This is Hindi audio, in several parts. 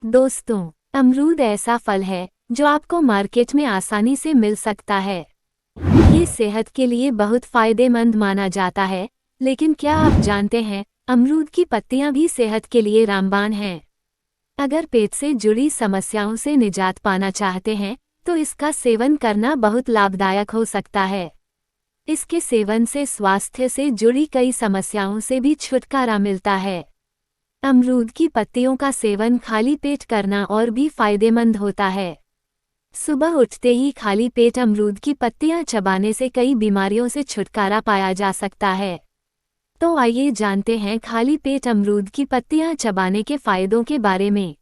दोस्तों, अमरूद ऐसा फल है जो आपको मार्केट में आसानी से मिल सकता है। ये सेहत के लिए बहुत फायदेमंद माना जाता है, लेकिन क्या आप जानते हैं, अमरूद की पत्तियां भी सेहत के लिए रामबाण हैं। अगर पेट से जुड़ी समस्याओं से निजात पाना चाहते हैं, तो इसका सेवन करना बहुत लाभदायक हो सकता है। इसके सेवन से स्वास्थ्य से जुड़ी कई समस्याओं से भी छुटकारा मिलता है। अमरूद की पत्तियों का सेवन खाली पेट करना और भी फायदेमंद होता है। सुबह उठते ही खाली पेट अमरूद की पत्तियां चबाने से कई बीमारियों से छुटकारा पाया जा सकता है। तो आइए जानते हैं खाली पेट अमरूद की पत्तियां चबाने के फायदों के बारे में।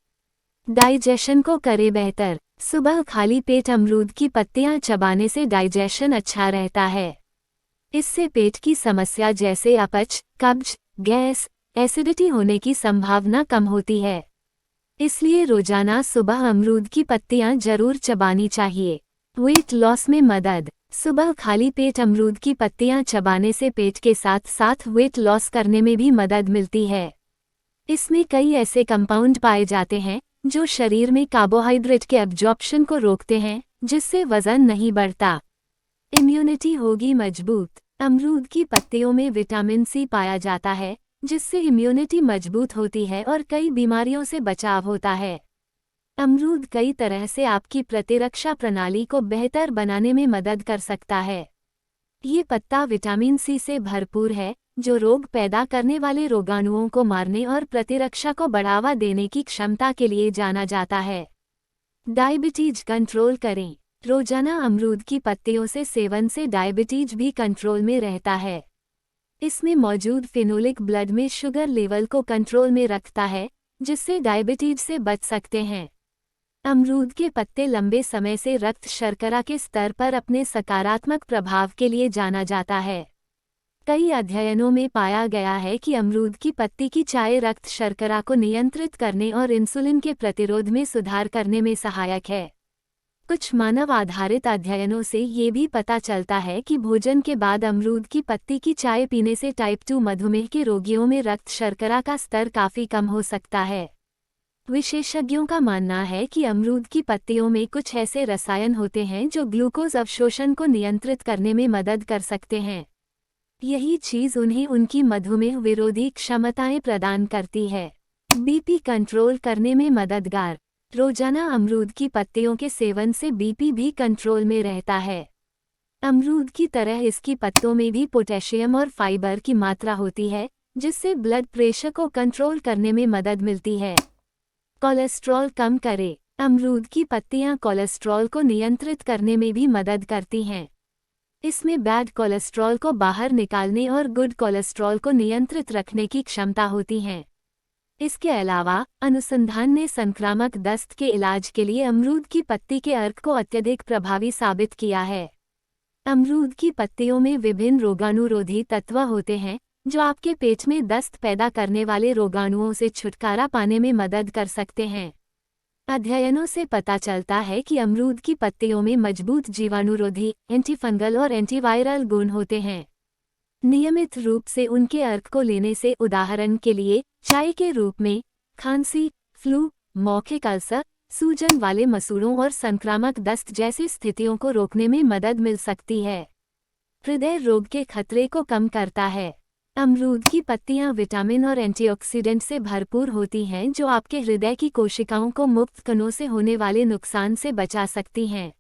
डाइजेशन को करे बेहतर। सुबह खाली पेट अमरूद की पत्तियां चबाने से डाइजेशन अच्छा रहता है। इससे पेट की समस्या जैसे अपच, कब्ज, गैस, एसिडिटी होने की संभावना कम होती है। इसलिए रोजाना सुबह अमरूद की पत्तियां जरूर चबानी चाहिए। वेट लॉस में मदद। सुबह खाली पेट अमरूद की पत्तियां चबाने से पेट के साथ साथ वेट लॉस करने में भी मदद मिलती है। इसमें कई ऐसे कंपाउंड पाए जाते हैं जो शरीर में कार्बोहाइड्रेट के एब्जॉर्प्शन को रोकते हैं, जिससे वजन नहीं बढ़ता। इम्यूनिटी होगी मजबूत। अमरूद की पत्तियों में विटामिन सी पाया जाता है, जिससे इम्यूनिटी मजबूत होती है और कई बीमारियों से बचाव होता है। अमरूद कई तरह से आपकी प्रतिरक्षा प्रणाली को बेहतर बनाने में मदद कर सकता है। ये पत्ता विटामिन सी से भरपूर है, जो रोग पैदा करने वाले रोगाणुओं को मारने और प्रतिरक्षा को बढ़ावा देने की क्षमता के लिए जाना जाता है। डायबिटीज कंट्रोल करें। रोजाना अमरूद की पत्तियों से सेवन से डायबिटीज भी कंट्रोल में रहता है। इसमें मौजूद फेनोलिक ब्लड में शुगर लेवल को कंट्रोल में रखता है, जिससे डायबिटीज से बच सकते हैं। अमरूद के पत्ते लंबे समय से रक्त शर्करा के स्तर पर अपने सकारात्मक प्रभाव के लिए जाना जाता है। कई अध्ययनों में पाया गया है कि अमरूद की पत्ती की चाय रक्त शर्करा को नियंत्रित करने और इंसुलिन के प्रतिरोध में सुधार करने में सहायक है। कुछ मानव आधारित अध्ययनों से ये भी पता चलता है कि भोजन के बाद अमरूद की पत्ती की चाय पीने से टाइप 2 मधुमेह के रोगियों में रक्त शर्करा का स्तर काफ़ी कम हो सकता है। विशेषज्ञों का मानना है कि अमरूद की पत्तियों में कुछ ऐसे रसायन होते हैं जो ग्लूकोज अवशोषण को नियंत्रित करने में मदद कर सकते हैं। यही चीज़ उन्हें उनकी मधुमेह विरोधी क्षमताएं प्रदान करती है। बीपी कंट्रोल करने में मददगार। रोजाना अमरूद की पत्तियों के सेवन से बीपी भी कंट्रोल में रहता है। अमरूद की तरह इसकी पत्तों में भी पोटेशियम और फाइबर की मात्रा होती है, जिससे ब्लड प्रेशर को कंट्रोल करने में मदद मिलती है। कोलेस्ट्रॉल कम करे। अमरूद की पत्तियां कोलेस्ट्रॉल को नियंत्रित करने में भी मदद करती हैं। इसमें बैड कोलेस्ट्रॉल को बाहर निकालने और गुड कोलेस्ट्रॉल को नियंत्रित रखने की क्षमता होती है। इसके अलावा अनुसंधान ने संक्रामक दस्त के इलाज के लिए अमरूद की पत्ती के अर्क को अत्यधिक प्रभावी साबित किया है। अमरूद की पत्तियों में विभिन्न रोगाणुरोधी तत्व होते हैं, जो आपके पेट में दस्त पैदा करने वाले रोगाणुओं से छुटकारा पाने में मदद कर सकते हैं। अध्ययनों से पता चलता है कि अमरूद की पत्तियों में मजबूत जीवाणुरोधी, एंटीफंगल और एंटीवायरल गुण होते हैं। नियमित रूप से उनके अर्क को लेने से उदाहरण के लिए चाय के रूप में खांसी, फ्लू, मौखिक अल्सर, सूजन वाले मसूड़ों और संक्रामक दस्त जैसी स्थितियों को रोकने में मदद मिल सकती है। हृदय रोग के खतरे को कम करता है। अमरूद की पत्तियां विटामिन और एंटीऑक्सीडेंट से भरपूर होती हैं, जो आपके हृदय की कोशिकाओं को मुक्त कणों से होने वाले नुकसान से बचा सकती हैं।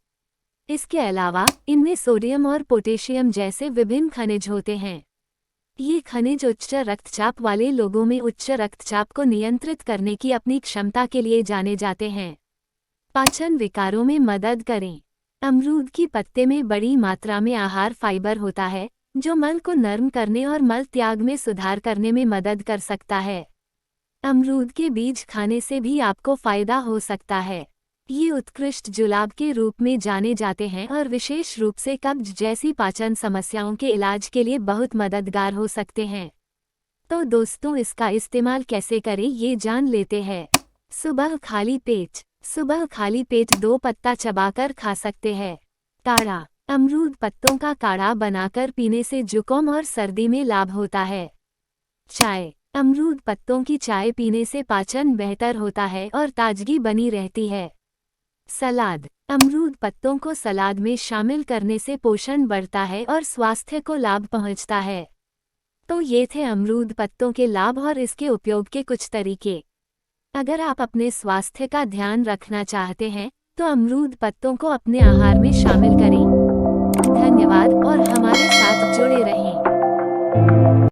इसके अलावा इनमें सोडियम और पोटेशियम जैसे विभिन्न खनिज होते हैं। ये खनिज उच्च रक्तचाप वाले लोगों में उच्च रक्तचाप को नियंत्रित करने की अपनी क्षमता के लिए जाने जाते हैं। पाचन विकारों में मदद करें। अमरूद की पत्ते में बड़ी मात्रा में आहार फाइबर होता है, जो मल को नरम करने और मल त्याग में सुधार करने में मदद कर सकता है। अमरूद के बीज खाने से भी आपको फायदा हो सकता है। ये उत्कृष्ट जुलाब के रूप में जाने जाते हैं और विशेष रूप से कब्ज जैसी पाचन समस्याओं के इलाज के लिए बहुत मददगार हो सकते हैं। तो दोस्तों, इसका इस्तेमाल कैसे करें ये जान लेते हैं। सुबह खाली पेट 2 पत्ता चबाकर खा सकते हैं। काढ़ा। अमरूद पत्तों का काढ़ा बनाकर पीने से जुकाम और सर्दी में लाभ होता है। चाय। अमरूद पत्तों की चाय पीने से पाचन बेहतर होता है और ताजगी बनी रहती है। सलाद। अमरूद पत्तों को सलाद में शामिल करने से पोषण बढ़ता है और स्वास्थ्य को लाभ पहुंचता है। तो ये थे अमरूद पत्तों के लाभ और इसके उपयोग के कुछ तरीके। अगर आप अपने स्वास्थ्य का ध्यान रखना चाहते हैं, तो अमरूद पत्तों को अपने आहार में शामिल करें। धन्यवाद और हमारे साथ जुड़े रहें।